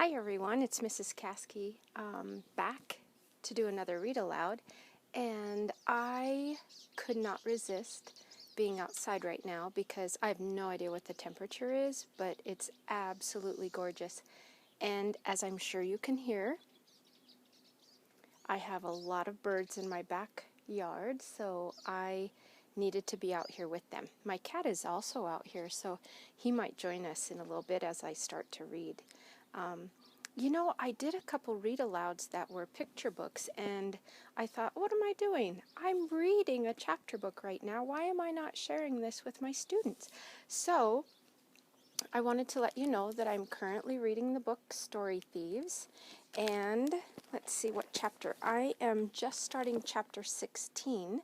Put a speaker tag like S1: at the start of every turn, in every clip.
S1: Hi everyone, it's Mrs. Caskey back to do another read aloud, and I could not resist being outside right now because I have no idea what the temperature is, but it's absolutely gorgeous. And as I'm sure you can hear, I have a lot of birds in my backyard, so I needed to be out here with them. My cat is also out here, so he might join us in a little bit as I start to read. I did a couple read-alouds that were picture books, and I thought, what am I doing? I'm reading a chapter book right now. Why am I not sharing this with my students? So I wanted to let you know that I'm currently reading the book Story Thieves, and let's see what chapter. I am just starting chapter 16,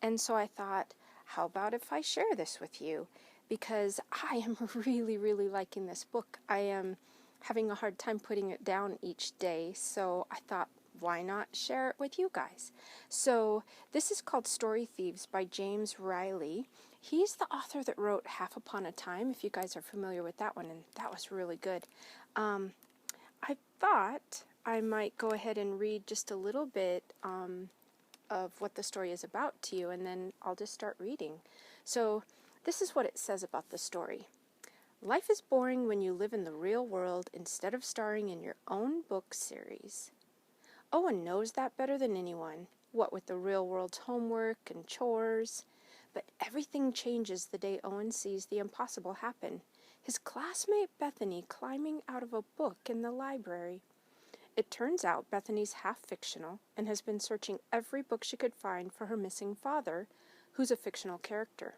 S1: and so I thought, how about if I share this with you? Because I am really liking this book. I am having a hard time putting it down each day, so I thought, why not share it with you guys? So this is called Story Thieves by James Riley. He's the author that wrote Half Upon a Time, if you guys are familiar with that one, and that was really good. I thought I might go ahead and read just a little bit of what the story is about to you, and then I'll just start reading. So this is what it says about the story. Life is boring when you live in the real world instead of starring in your own book series. Owen knows that better than anyone, what with the real world's homework and chores. But everything changes the day Owen sees the impossible happen. His classmate Bethany climbing out of a book in the library. It turns out Bethany's half-fictional and has been searching every book she could find for her missing father, who's a fictional character.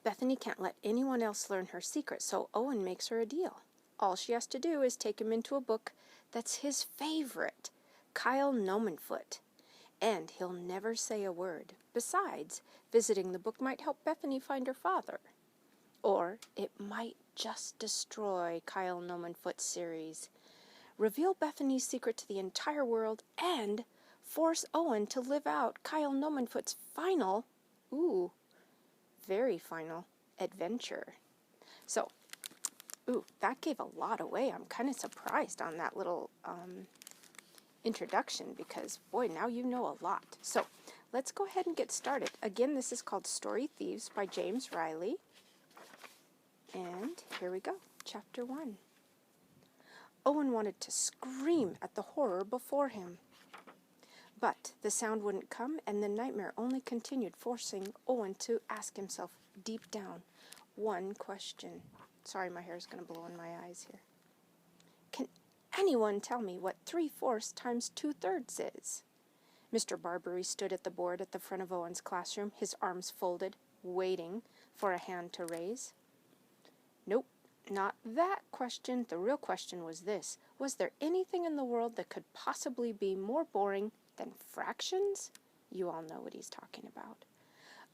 S1: Bethany can't let anyone else learn her secret, so Owen makes her a deal. All she has to do is take him into a book that's his favorite, Kyle Nomenfoot, and he'll never say a word. Besides, visiting the book might help Bethany find her father. Or it might just destroy Kyle Nomenfoot's series, reveal Bethany's secret to the entire world, and force Owen to live out Kyle Nomenfoot's final, very final adventure. So, that gave a lot away. I'm kind of surprised on that little introduction because, boy, now you know a lot. So, let's go ahead and get started. Again, this is called Story Thieves by James Riley. And here we go, Chapter 1. Owen wanted to scream at the horror before him. But the sound wouldn't come, and the nightmare only continued, forcing Owen to ask himself, deep down, one question. Sorry, my hair is going to blow in my eyes here. Can anyone tell me what 3/4 times 2/3 is? Mr. Barbary stood at the board at the front of Owen's classroom, his arms folded, waiting for a hand to raise. Nope, not that question. The real question was this. Was there anything in the world that could possibly be more boring than fractions? You all know what he's talking about.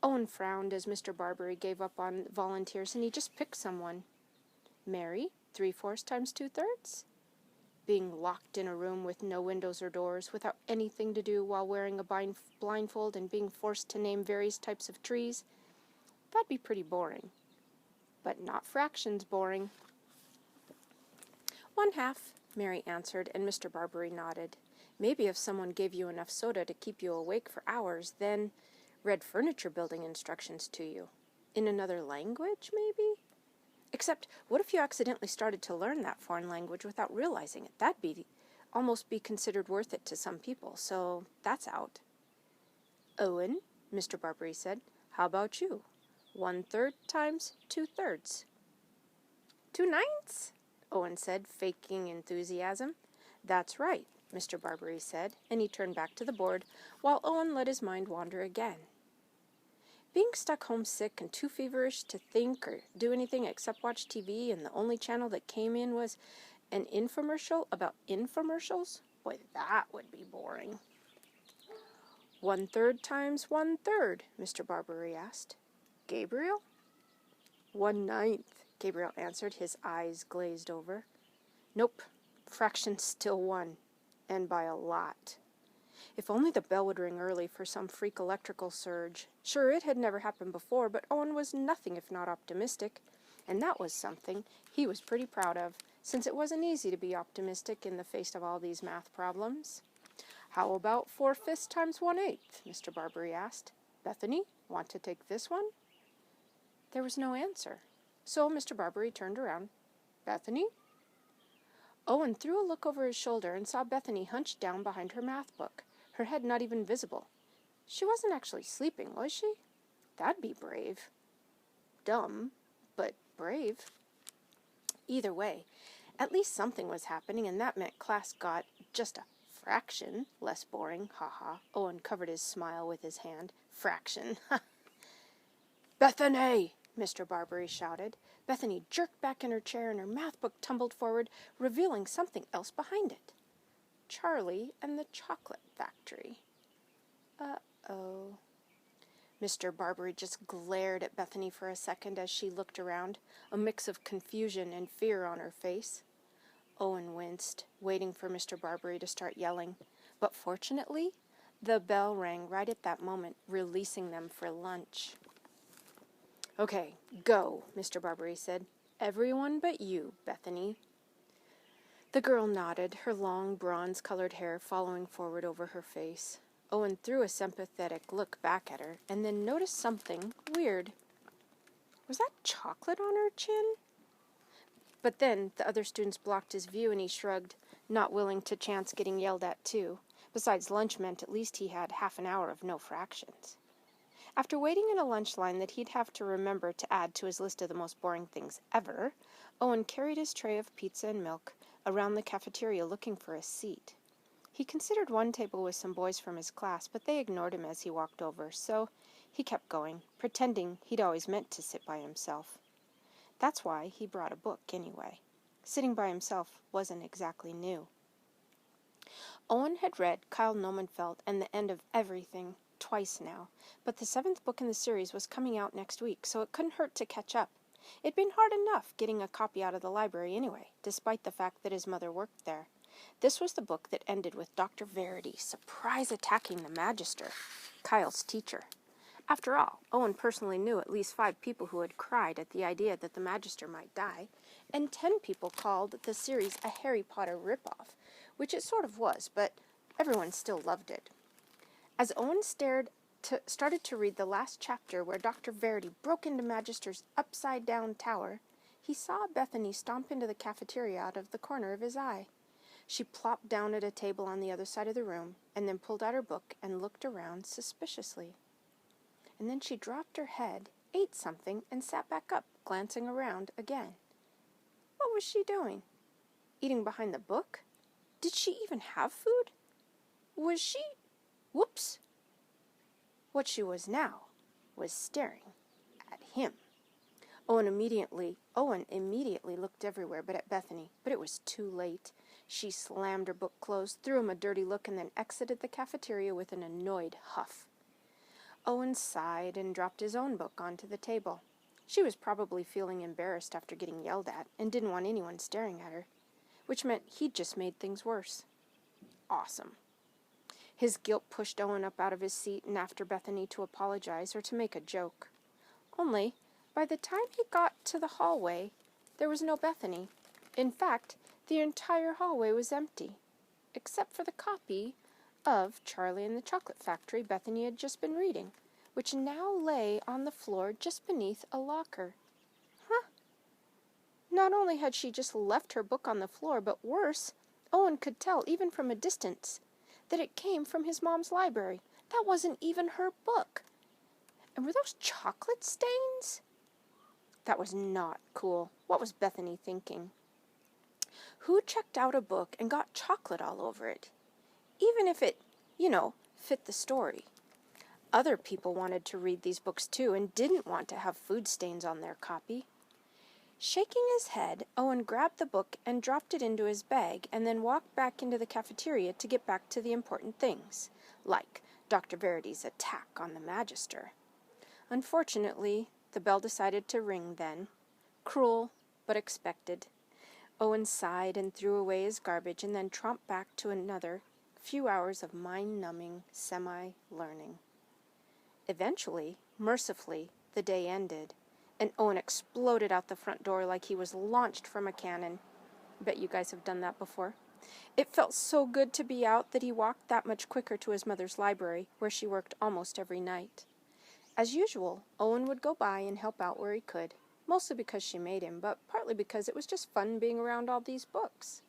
S1: Owen frowned as Mr. Barbary gave up on volunteers, and he just picked someone. Mary, 3/4 times 2/3? Being locked in a room with no windows or doors, without anything to do while wearing a blindfold and being forced to name various types of trees, that'd be pretty boring. But not fractions boring. 1/2, Mary answered, and Mr. Barbary nodded. Maybe if someone gave you enough soda to keep you awake for hours, then read furniture building instructions to you. In another language, maybe? Except, what if you accidentally started to learn that foreign language without realizing it? That'd almost be considered worth it to some people, so that's out. Owen, Mr. Barbary said, how about you? 1/3 times 2/3. 2/9? Owen said, faking enthusiasm. That's right, Mr. Barbary said, and he turned back to the board while Owen let his mind wander again. Being stuck homesick and too feverish to think or do anything except watch TV, and the only channel that came in was an infomercial about infomercials? Boy, that would be boring. 1/3 times 1/3, Mr. Barbary asked. Gabriel? 1/9, Gabriel answered, his eyes glazed over. Nope, fractions still won, and by a lot. If only the bell would ring early for some freak electrical surge. Sure, it had never happened before, but Owen was nothing if not optimistic, and that was something he was pretty proud of, since it wasn't easy to be optimistic in the face of all these math problems. "How about 4/5 times 1/8?" Mr. Barbary asked. "Bethany, want to take this one?" There was no answer, so Mr. Barbary turned around. "Bethany?" Owen threw a look over his shoulder and saw Bethany hunched down behind her math book, her head not even visible. She wasn't actually sleeping, was she? That'd be brave. Dumb, but brave. Either way, at least something was happening, and that meant class got just a fraction less boring. Ha. Owen covered his smile with his hand. Fraction. "Bethany!" Mr. Barbary shouted. Bethany jerked back in her chair and her math book tumbled forward, revealing something else behind it. Charlie and the Chocolate Factory. Uh-oh. Mr. Barbary just glared at Bethany for a second as she looked around, a mix of confusion and fear on her face. Owen winced, waiting for Mr. Barbary to start yelling, but fortunately, the bell rang right at that moment, releasing them for lunch. "Okay, go," Mr. Barbary said. "Everyone but you, Bethany." The girl nodded, her long, bronze-colored hair following forward over her face. Owen threw a sympathetic look back at her, and then noticed something weird. Was that chocolate on her chin? But then the other students blocked his view, and he shrugged, not willing to chance getting yelled at too. Besides, lunch meant at least he had half an hour of no fractions. After waiting in a lunch line that he'd have to remember to add to his list of the most boring things ever, Owen carried his tray of pizza and milk around the cafeteria looking for a seat. He considered one table with some boys from his class, but they ignored him as he walked over, so he kept going, pretending he'd always meant to sit by himself. That's why he brought a book anyway. Sitting by himself wasn't exactly new. Owen had read Kyle Nomenfeld and The End of Everything twice now, but the 7th book in the series was coming out next week, so it couldn't hurt to catch up. It'd been hard enough getting a copy out of the library anyway, despite the fact that his mother worked there. This was the book that ended with Dr. Verity surprise attacking the Magister, Kyle's teacher. After all, Owen personally knew at least 5 people who had cried at the idea that the Magister might die, and 10 people called the series a Harry Potter ripoff, which it sort of was, but everyone still loved it. As Owen started to read the last chapter where Dr. Verity broke into Magister's upside-down tower, he saw Bethany stomp into the cafeteria out of the corner of his eye. She plopped down at a table on the other side of the room, and then pulled out her book and looked around suspiciously. And then she dropped her head, ate something, and sat back up, glancing around again. What was she doing? Eating behind the book? Did she even have food? Was she... Whoops! What she was now was staring at him. Owen immediately looked everywhere but at Bethany, but it was too late. She slammed her book closed, threw him a dirty look, and then exited the cafeteria with an annoyed huff. Owen sighed and dropped his own book onto the table. She was probably feeling embarrassed after getting yelled at and didn't want anyone staring at her, which meant he'd just made things worse. Awesome. His guilt pushed Owen up out of his seat and after Bethany to apologize or to make a joke. Only, by the time he got to the hallway, there was no Bethany. In fact, the entire hallway was empty, except for the copy of Charlie and the Chocolate Factory Bethany had just been reading, which now lay on the floor just beneath a locker. Not only had she just left her book on the floor, but worse, Owen could tell, even from a distance, that it came from his mom's library. That wasn't even her book. And were those chocolate stains? That was not cool. What was Bethany thinking? Who checked out a book and got chocolate all over it? Even if it, fit the story. Other people wanted to read these books too and didn't want to have food stains on their copy. Shaking his head, Owen grabbed the book and dropped it into his bag and then walked back into the cafeteria to get back to the important things, like Dr. Verity's attack on the Magister. Unfortunately, the bell decided to ring then. Cruel, but expected. Owen sighed and threw away his garbage and then tromped back to another few hours of mind-numbing semi-learning. Eventually, mercifully, the day ended, and Owen exploded out the front door like he was launched from a cannon. Bet you guys have done that before. It felt so good to be out that he walked that much quicker to his mother's library, where she worked almost every night. As usual, Owen would go by and help out where he could, mostly because she made him, but partly because it was just fun being around all these books.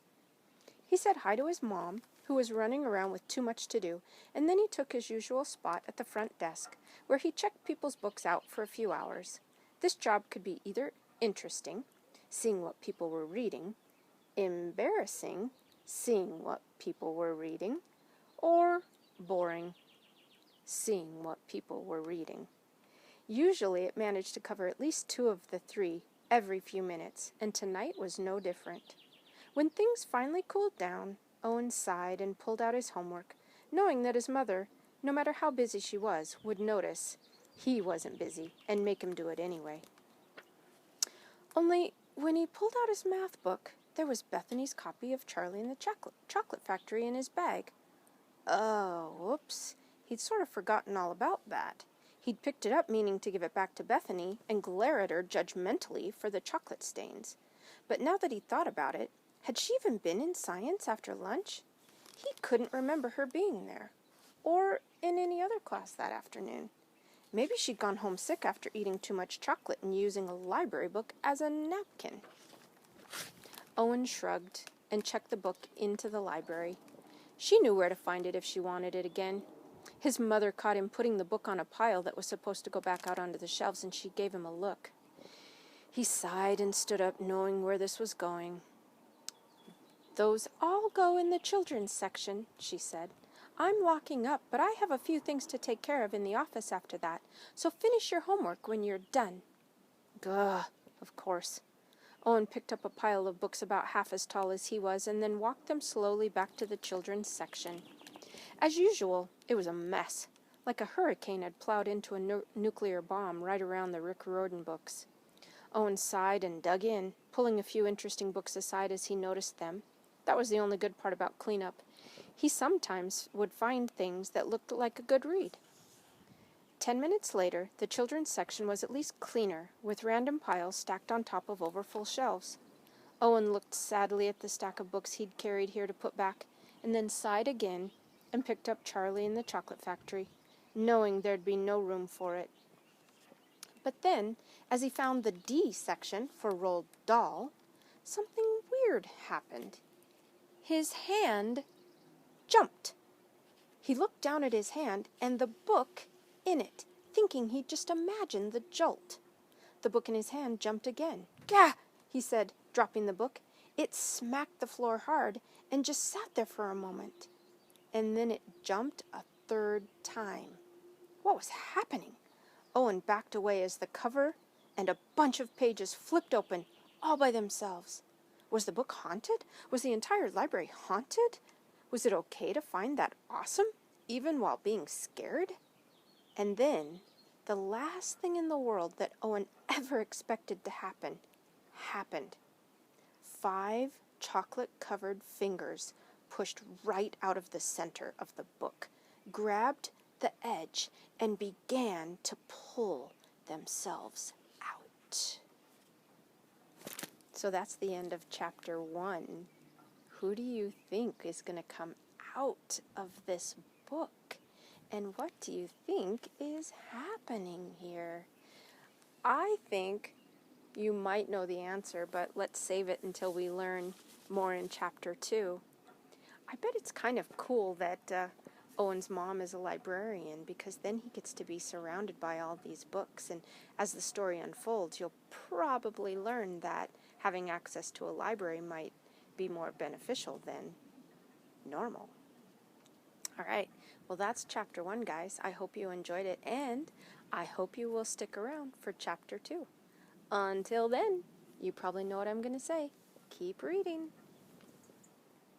S1: He said hi to his mom, who was running around with too much to do, and then he took his usual spot at the front desk, where he checked people's books out for a few hours. This job could be either interesting, seeing what people were reading, embarrassing, seeing what people were reading, or boring, seeing what people were reading. Usually it managed to cover at least 2 of the 3 every few minutes, and tonight was no different. When things finally cooled down, Owen sighed and pulled out his homework, knowing that his mother, no matter how busy she was, would notice he wasn't busy and make him do it anyway. Only, when he pulled out his math book, there was Bethany's copy of Charlie and the Chocolate Factory in his bag. Oh, whoops. He'd sort of forgotten all about that. He'd picked it up meaning to give it back to Bethany and glare at her judgmentally for the chocolate stains. But now that he thought about it, had she even been in science after lunch? He couldn't remember her being there, or in any other class that afternoon. Maybe she'd gone home sick after eating too much chocolate and using a library book as a napkin. Owen shrugged and checked the book into the library. She knew where to find it if she wanted it again. His mother caught him putting the book on a pile that was supposed to go back out onto the shelves, and she gave him a look. He sighed and stood up, knowing where this was going. "Those all go in the children's section," she said. "I'm locking up, but I have a few things to take care of in the office after that, so finish your homework when you're done." Gah, of course. Owen picked up a pile of books about half as tall as he was and then walked them slowly back to the children's section. As usual, it was a mess, like a hurricane had plowed into a nuclear bomb right around the Rick Riordan books. Owen sighed and dug in, pulling a few interesting books aside as he noticed them. That was the only good part about cleanup. He sometimes would find things that looked like a good read. 10 minutes later, the children's section was at least cleaner, with random piles stacked on top of overfull shelves. Owen looked sadly at the stack of books he'd carried here to put back, and then sighed again and picked up Charlie and the Chocolate Factory, knowing there'd be no room for it. But then, as he found the D section for Roald Dahl, something weird happened. His hand jumped. He looked down at his hand and the book in it, thinking he'd just imagined the jolt. The book in his hand jumped again. "Gah!" he said, dropping the book. It smacked the floor hard and just sat there for a moment. And then it jumped a 3rd time. What was happening? Owen backed away as the cover and a bunch of pages flipped open all by themselves. Was the book haunted? Was the entire library haunted? Was it okay to find that awesome, even while being scared? And then, the last thing in the world that Owen ever expected to happen, happened. 5 chocolate-covered fingers pushed right out of the center of the book, grabbed the edge, and began to pull themselves out. So that's the end of chapter 1. Who do you think is going to come out of this book? And what do you think is happening here? I think you might know the answer, but let's save it until we learn more in chapter 2. I bet it's kind of cool that Owen's mom is a librarian, because then he gets to be surrounded by all these books, and as the story unfolds, you'll probably learn that having access to a library might be more beneficial than normal. All right, well, that's chapter 1, guys. I hope you enjoyed it, and I hope you will stick around for chapter 2. Until then, you probably know what I'm going to say. Keep reading.